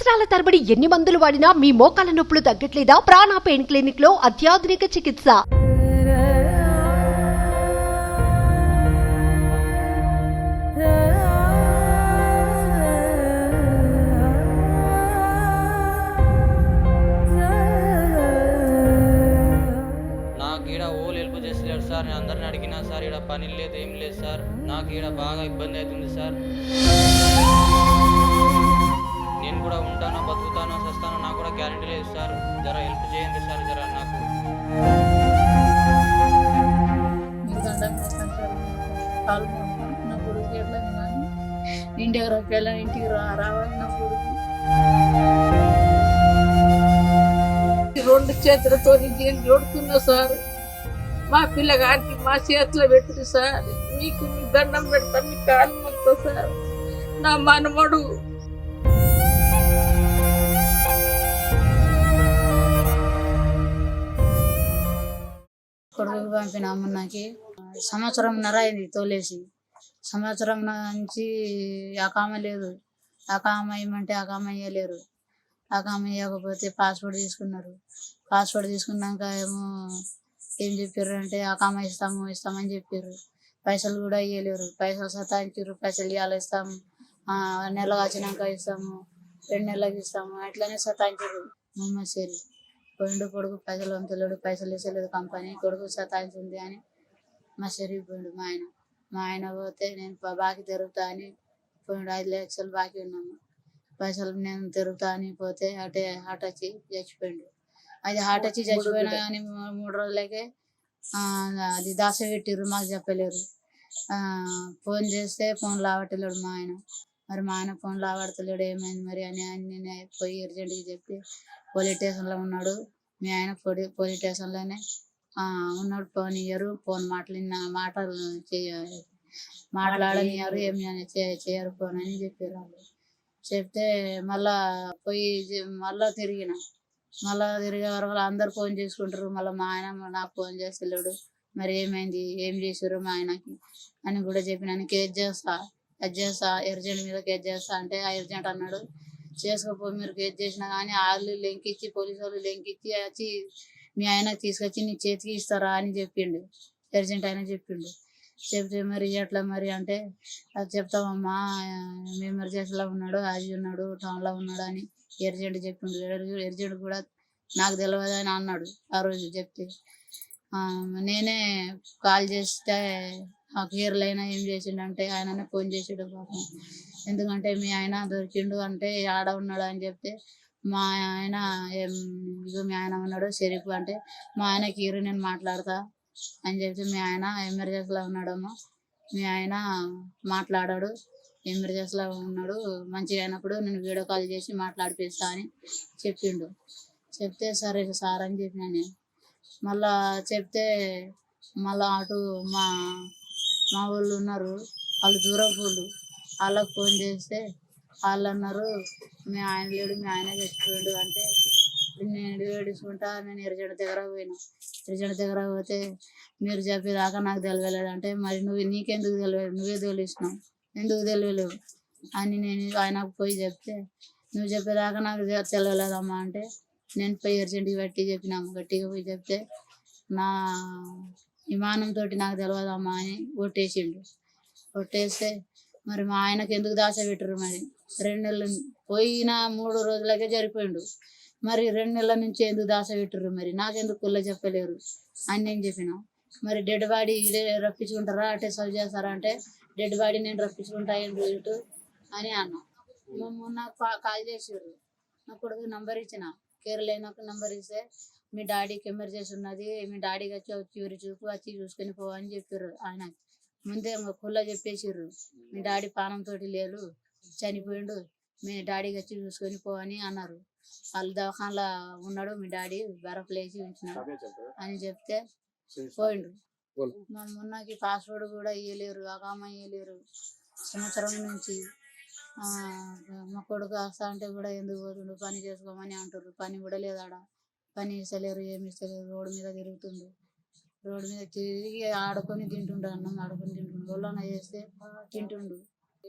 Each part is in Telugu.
సంవత్సరాల తరబడి ఎన్ని మందులు వాడినా మీ మోకాల నొప్పులు తగ్గట్లేదా? ప్రాణ పెయిన్ క్లినిక్ లో అత్యాధునిక చికిత్స. నాకు ఈడ ఓళ్ళు హెల్ప్ చేస్తలేరు సార్. నేను అందరిని అడిగినా సార్, ఈడ పని లేదు ఏం లేదు సార్. నాకు ఈడ బాగా ఇబ్బంది అవుతుంది సార్. నేను కూడా ఉంటానో బతుకుతానో చస్తానో నాకు కూడా గ్యారెంటీ లేదు సార్. జర హెల్ప్ చేయండి సార్, జర నాకు. నా కొడుకు ఎట్లా ఇంటికి రావాలి, ఇంటికి రావాలి నా కొడుకు. రెండు చేతులతో నేను జోడుతున్నా సార్. మా పిల్లగారికి మా చేతిలో పెట్టుడు సార్. మీకు మీ దండం పెడతా, మీ కాలు మొత్తం సార్. నా మనమడు కొడుకు పంపిన అమ్మన్నకి సంవత్సరంన్నర అయింది తోలేసి. సంవత్సరం నుంచి అకామ లేదు. అకామ ఇవ్వమంటే అకామ ఇవ్వలేరు. అకామ ఇవ్వకపోతే పాస్పోర్ట్ తీసుకున్నారు. పాస్పోర్ట్ తీసుకున్నాక ఏం చెప్పారు అంటే అకామ ఇస్తామని చెప్పారు. పైసలు కూడా ఇవ్వలేరు. పైసలు సతాయించారు. పైసలు ఇవ్వాలి ఇస్తాము, నెల వచ్చినాక ఇస్తాము, 2 నెలలకు ఇస్తాము, అట్లనే సతాయించారు. మమ్మల్ని సరి పోయిండు కొడుకు. పైసలు అంతలేడు, పైసలు వేసలేదు కంపెనీ. కొడుకు సతాయించింది అని మా సరి పోయిండు. మా ఆయన పోతే నేను బాకీ తిరుగుతా అని పోయిండు. 5 లక్షలు బాకీ ఉన్నాము. పైసలు నేను తిరుగుతా అని పోతే హార్ట్ వచ్చి చచ్చిపోయిండు. అది హార్ట్ వచ్చి చచ్చిపోయినా కానీ 3 రోజులకే అది దాస పెట్టిర్రు. మాకు చెప్పలేరు. ఫోన్ చేస్తే ఫోన్ లావట్టలేడు మా ఆయన. మరి మా ఆయన ఫోన్ లావడతలేడు, ఏమైంది మరి అని నేను పోయి అర్జెంట్గా చెప్పి పోలీస్ స్టేషన్లో ఉన్నాడు. మీ ఆయన పోలీస్ స్టేషన్లోనే ఉన్నాడు. ఫోన్ ఇయ్యరు, ఫోన్ మాట్లాడనియరు, ఏమి చేయరు ఫోన్ అని చెప్పారు వాళ్ళు. చెప్తే మళ్ళా పోయి మళ్ళా తిరిగే వరకు అందరు ఫోన్ చేసుకుంటారు. మళ్ళీ మా ఆయన నాకు ఫోన్ చేస్తలేడు. మరి ఏమైంది, ఏం చేసారు మా ఆయనకి అని కూడా చెప్పినాను. కేసు చేస్తా ఎర్జెంట్ మీద కేసు చేస్తా అంటే ఆ ఎర్జెంట్ అన్నాడు, చేసుకోపో, మీరు కేసు చేసినా కానీ వాళ్ళు లెంకిచ్చి, పోలీసు వాళ్ళు లెంకిచ్చి వచ్చి మీ ఆయన తీసుకొచ్చి నీ చేతికి ఇస్తారా అని చెప్పిండు. ఎర్జెంట్ ఆయన చెప్పిండు. చెప్తే మరి ఎట్లా మరి అంటే అది చెప్తామమ్మా, ఎమర్జెన్సీలో ఉన్నాడు, అది ఉన్నాడు, టౌన్లో ఉన్నాడు అని ఎర్జెంట్ చెప్పిండు. ఎర్జెంట్ కూడా నాకు తెలియదు అని అన్నాడు ఆ రోజు చెప్తే. నేనే కాల్ చేస్తే ఆ కేర్లైనా ఏం చేసిండంటే ఆయననే ఫోన్ చేసాడు పాపం. ఎందుకంటే మీ ఆయన దొరికిండు అంటే ఆడ ఉన్నాడు అని చెప్తే మా ఆయన ఇగో మీ ఆయన ఉన్నాడు షరీఫ్ అంటే మా ఆయనకి ఈరు నేను మాట్లాడతా అని చెప్తే మీ ఆయన ఎమర్జెన్సీలో ఉన్నాడమ్మా, మీ ఆయన మాట్లాడాడు, ఎమర్జెన్సీలో ఉన్నాడు, మంచిగా అయినప్పుడు నేను వీడియో కాల్ చేసి మాట్లాడిపిస్తా అని చెప్పిండు. చెప్తే సరే సార్ అని చెప్పిన నేను. మళ్ళా చెప్తే మళ్ళా అటు మా వాళ్ళు ఉన్నారు, వాళ్ళు దూరపు వాళ్ళు, వాళ్ళకి ఫోన్ చేస్తే వాళ్ళు అన్నారు మీ ఆయన లేడు, మీ ఆయన చచ్చిపోయాడు అంటే నేను ఏడుచుకుంటా నేను ఎర్జెంట్ దగ్గర పోయినా. ఎర్జెంట్ దగ్గర పోతే మీరు చెప్పేదాకా నాకు తెలియలేదు అంటే మరి నీకెందుకు తెలియదు, నువ్వే తోలిసినావు, ఎందుకు తెలియలేవు అని నేను ఆయనకు పోయి చెప్తే నువ్వు చెప్పేదాకా నాకు తెలియలేదమ్మా అంటే నేను పోయి ఎర్జెంట్కి పెట్టి చెప్పినాము. గట్టిగా పోయి చెప్తే నా విమానంతో నాకు తెలియదమ్మా అని కొట్టేసిండు. కొట్టేస్తే మరి మా ఆయనకు ఎందుకు దాస పెట్టరు? మరి 2 నెలలు పోయిన 3 రోజులకే జరిపోయిండు. మరి 2 నెలల నుంచి ఎందుకు దాస పెట్టరు? మరి నాకెందుకు కుల్ల చెప్పలేరు అని నేను చెప్పిన. మరి డెడ్ బాడీ ఇదే రప్పించుకుంటారా అంటే సర్వ్ చేస్తారా అంటే డెడ్ బాడీ నేను రప్పించుకుంటా ఇటు అని అన్నా. నాకు కాల్ చేసారు. నా కొడుకు నంబర్ ఇచ్చిన, కేర్ లేనకు నంబర్ ఇస్తే మీ డాడీకి ఎమర్జెన్సీ ఉన్నది, మీ డాడీకి వచ్చి చివరి చూపు వచ్చి చూసుకొని పో అని చెప్పారు. ఆయన ముందే కుల్ల చెప్పేసారు, మీ డాడీ పానంతో లేరు, చనిపోయిండు, మీ డాడీకి వచ్చి చూసుకొని పో అని అన్నారు. వాళ్ళు దవాఖానలో ఉన్నాడు మీ డాడీ, బరఫ్లేసి ఉంచినాడు అని చెప్తే పోయిండు. మా మొన్నకి పాస్పోర్ట్ కూడా ఇవ్వలేరు, అకామ ఇవ్వలేరు. సంవత్సరం నుంచి మా కొడుకు వస్తా అంటే కూడా ఎందుకు పోతుండు, పని చేసుకోమని అంటారు. పని కూడా లేదు ఆడ, పని ఇస్తలేరు, ఏమి ఇస్తలేరు. రోడ్డు మీద తిరుగుతుండు, రోడ్డు మీద తిరిగి ఆడుకొని తింటుండు, అన్నం ఆడుకొని తింటుండు, ఒళ్ళన చేస్తే తింటుండు.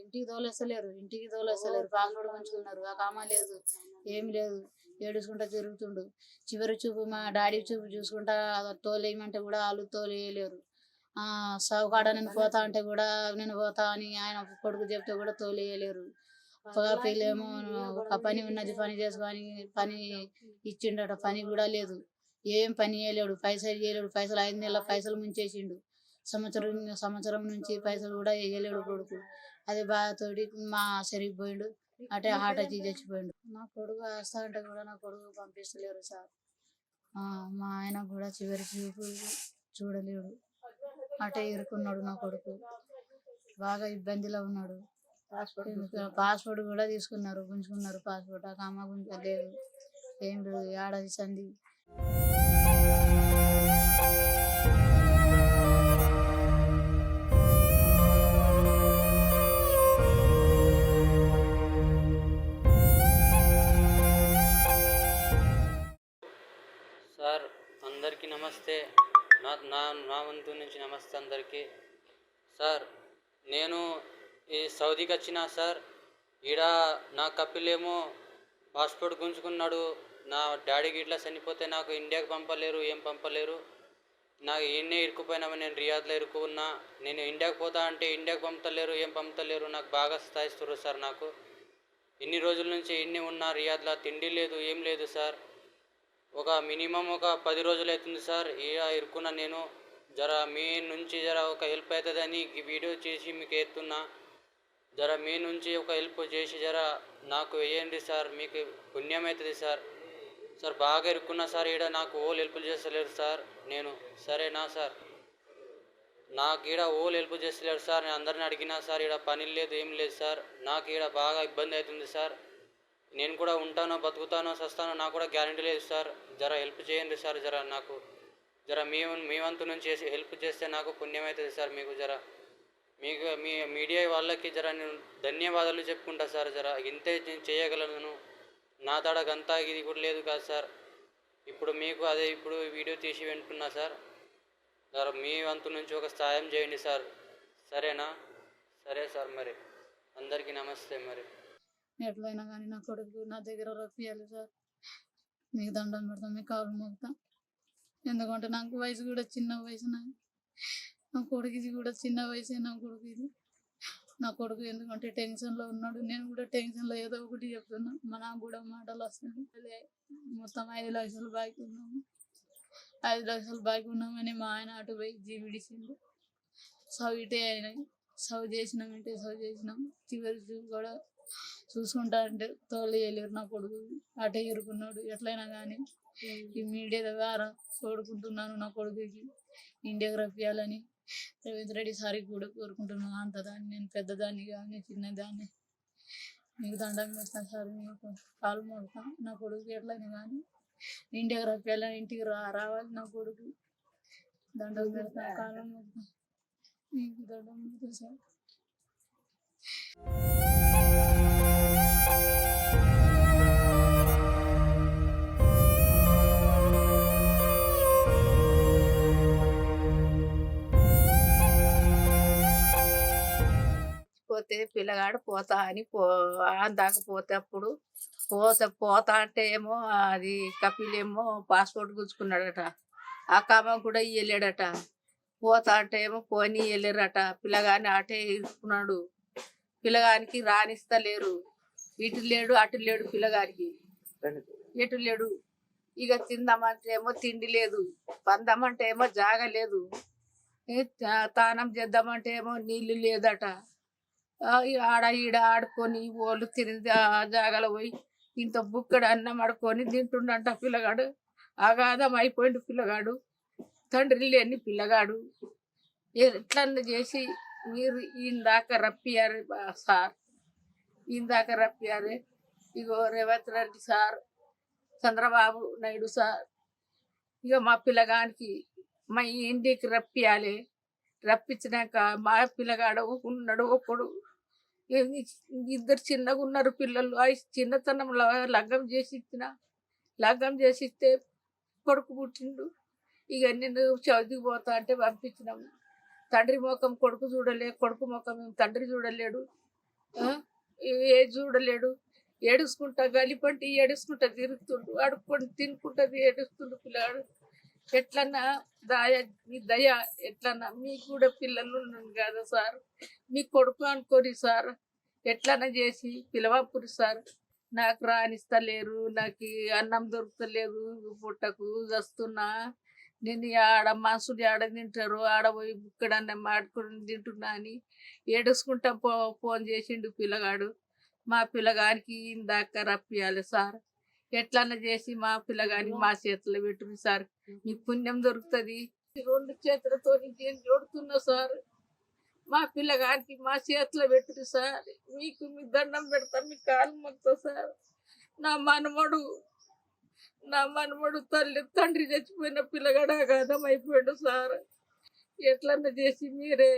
ఇంటికి తోలేస్తలేరు పాస్పోర్ట్ ఉంచుకున్నారు. ఆ కామ లేదు, ఏమి లేదు, ఏడుచుకుంటా తిరుగుతుండు. చివరి చూపు మా డాడీ చూపు చూసుకుంటా తోలేయమంటే కూడా వాళ్ళు తోలేయలేరు. సౌకాడ నేను పోతా అంటే కూడా నేను పోతా అని ఆయన కొడుకు చెప్తే కూడా తోలేయలేరు. పిల్లేమో ఒక పని ఉన్నది, పని చేసుకొని పని ఇచ్చిండట, పని కూడా లేదు, ఏం పని చేయలేడు, పైసలు చేయలేడు. పైసలు 5 నెలల పైసలు ముంచేసిండు. సంవత్సరం నుంచి పైసలు కూడా వేయలేడు కొడుకు. అది బాధతోటి మా సరిగిపోయిండు, అటే హార్ట్ అటాక్ చచ్చిపోయిండు. నా కొడుకు వస్తా అంటే కూడా నా కొడుకు పంపిస్తలేరు సార్. మా ఆయన కూడా చివరి చూపు చూడలేడు, అటే ఇరుకున్నాడు. నా కొడుకు బాగా ఇబ్బందిలో ఉన్నాడు. పాస్పోర్ట్ కూడా తీసుకున్నారు, గుంజుకున్నారు పాస్పోర్ట్. ఆ అమ్మ గుంజలేదు, ఏం లేదు, ఏడాది సంధి. సార్ అందరికీ నమస్తే. నా నా నా వంతు నుంచి నమస్తే అందరికీ. సార్ నేను ఈ సౌదీకి వచ్చిన సార్. ఈడ నా కపిలేమో పాస్పోర్ట్ గుంజుకున్నాడు. నా డాడీకి ఇట్లా చనిపోతే నాకు ఇండియాకి పంపలేరు, ఏం పంపలేరు. నాకు ఈయన్నే ఇరుక్కుపోయినామని నేను రియాద్లో ఇరుక్కున్నా. నేను ఇండియాకి పోతా అంటే ఇండియాకి పంపలేరు, ఏం పంపలేరు. నాకు బాగా స్థాయిస్తారు సార్. నాకు ఇన్ని రోజుల నుంచి ఇన్ని ఉన్నా రియాద్లో, తిండి లేదు, ఏం లేదు సార్. ఒక మినిమం ఒక 10 రోజులు అవుతుంది సార్ ఈడ ఇరుక్కున్నా నేను. జర మీ నుంచి జర ఒక హెల్ప్ అవుతుందని ఈ వీడియో చేసి మీకు ఎత్తున్నా. జర మీ నుంచి ఒక హెల్ప్ చేసి జర నాకు వేయండి సార్, మీకు పుణ్యం అవుతుంది సార్. సార్ బాగా ఇరుక్కున్నా సార్, ఈడ నాకు ఓళ్ళు హెల్ప్ చేస్తలేరు సార్. నేను సరేనా సార్, నాకు ఈడ ఓళ్ళు హెల్ప్ చేస్తలేరు సార్. నేను అందరిని అడిగినా సార్, ఈడ పని లేదు, ఏం లేదు సార్. నాకు ఈడ బాగా ఇబ్బంది అవుతుంది సార్. నేను కూడా ఉంటానో బతుకుతానో చస్తానో నాకు కూడా గ్యారంటీ లేదు సార్. జర హెల్ప్ చేయండి సార్. జర నాకు జర మీ వంతు నుంచి హెల్ప్ చేస్తే నాకు పుణ్యం అవుతుంది సార్. మీకు జర మీకు మీ మీడియా వాళ్ళకి జర నేను ధన్యవాదాలు చెప్పుకుంటా సార్. జర ఇంతే నేను చేయగలను. నా తడగంతా ఇది కూడా లేదు కాదు సార్. ఇప్పుడు మీకు అదే ఇప్పుడు వీడియో తీసి వింటున్నా సార్. జర మీ వంతు నుంచి ఒక సాయం చేయండి సార్. సరేనా? సరే సార్, మరి అందరికీ నమస్తే. మరి ఎట్లయినా కానీ నా కొడుకు నా దగ్గర రప్పియాలి సార్. మీకు దండం పెడతాం, మీకు కాలు మోగుతాం. ఎందుకంటే నాకు వయసు కూడా చిన్న వయసు, నా కొడుకు ఇది కూడా చిన్న వయసే. నా కొడుకు ఎందుకంటే టెన్షన్లో ఉన్నాడు. నేను కూడా టెన్షన్లో ఏదో ఒకటి చెప్తున్నా. నాకు కూడా మాటలు వస్తుంది. అదే మొత్తం 5 లక్షలు బాకీ ఉన్నాము. 5 లక్షలు బాకీ ఉన్నామని మా ఆయన అటు పోయి జీవిడిచిండు. ఇటే అయినాయి. చేసినాం. చివరి చూపు కూడా చూసుకుంటా అంటే తోలేయలేరు. నా కొడుకు అటే ఇరుకున్నాడు. ఎట్లయినా కానీ ఈ మీడియా ద్వారా కోరుకుంటున్నాను, నా కొడుకుకి ఇండియాకి రప్పియాలని రేవంత్ రెడ్డి సారికి కూడా కోరుకుంటున్నాను. అంతదాన్ని నేను పెద్దదాన్ని కానీ చిన్నదాన్ని. మీకు దండం పెడతాను సార్, మీకు కాలు మోగుతాను. నా కొడుకు ఎట్లయినా కానీ ఇండియాకి రప్పియాలని, ఇంటికి రావాలి నా కొడుకు. దండం పెడతాను, కాలు మోగుతాను. మీకు దండం పెడతాను సార్. పోతే పిల్లగాడు పోతా అని దాకా పోతే అప్పుడు పోతా అంటే ఏమో అది కపిలేమో పాస్పోర్ట్ గుంజుకున్నాడట. ఆ కామ కూడా ఇయ్యలేడట. పోతా అంటే ఏమో పోనీ వెళ్ళారట. పిల్లగాని అటే ఇరుకున్నాడు. పిల్లగానికి రానిస్తలేరు. ఇటు లేడు అటు లేడు. పిల్లగానికి ఎటు లేడు. ఇక తిందామంటే ఏమో తిండి లేదు, పందామంటే ఏమో జాగ లేదు, తానం చేద్దామంటే ఏమో నీళ్ళు లేదట. ఆడ ఈడ ఆడుకొని వాళ్ళు తిని జాగాలో పోయి ఇంత బుక్కడు అన్నం ఆడుకొని తింటుండంట పిల్లగాడు. అగాధం అయిపోయిండు పిల్లగాడు. తండ్రి లేని పిల్లగాడు. ఎట్లన్నా చేసి మీరు ఇందాక రప్పియారు సార్, ఇందాక రప్పియారు. ఇగో రేవంత్ రెడ్డి సార్, చంద్రబాబు నాయుడు సార్, ఇక మా పిల్లగానికి మా ఇంటికి రప్పియాలి. రప్పించినాక మా పిల్లగాడు ఉన్నాడు ఒకడు. ఇద్దరు చిన్నగా ఉన్నారు పిల్లలు. ఆ చిన్నతనంలో లగ్గం చేసి ఇస్తే కొడుకు పుట్టిండు. ఇక నేను చదువుకు పోతా అంటే పంపించినాము. తండ్రి ముఖం కొడుకు చూడలే, కొడుకు ముఖం తండ్రి చూడలేడు. ఆ? ఏ చూడలేడు, ఏడుచుకుంటా గలిపంటి ఏడుచుకుంటా తిరుగుతుండు, అడుక్కొని తినుకుంటది ఏడుస్తుండు పిల్లాడు. ఎట్లన్నా మీ దయ ఎట్లన్నా మీకు కూడా పిల్లలు ఉన్నాను కదా సార్, మీ కొడుకు అనుకోని సార్, ఎట్లన్నా చేసి పిలవపురి సార్. నాకు రానిస్తలేరు, నాకు అన్నం దొరుకుతలేదు, పుట్టకు వస్తున్నా. నేను ఆడ మనుషులు ఆడ తింటారు, ఆడ పోయి బుక్కడన్నం ఆడుకుని తింటున్నా అని ఏడుచుకుంటా ఫోన్ చేసిండు పిల్లగాడు. మా పిల్లగానికి ఇందాక రప్పియాలి సార్, ఎట్లన్నా చేసి మా పిల్లగానికి మా చేతిలో పెట్టుడు సార్, మీకు పుణ్యం దొరుకుతుంది. 2 చేతులతో నేను చూడుతున్నా సార్, మా పిల్లగానికి మా చేతిలో పెట్టుడు సార్, మీకు మీ దండం పెడతా, మీ కాలు మొక్తా సార్. నా మనమడు తండ్రి చచ్చిపోయిన పిల్లగాడు అగాధం అయిపోయాడు సార్, ఎట్లన్నా చేసి మీరే.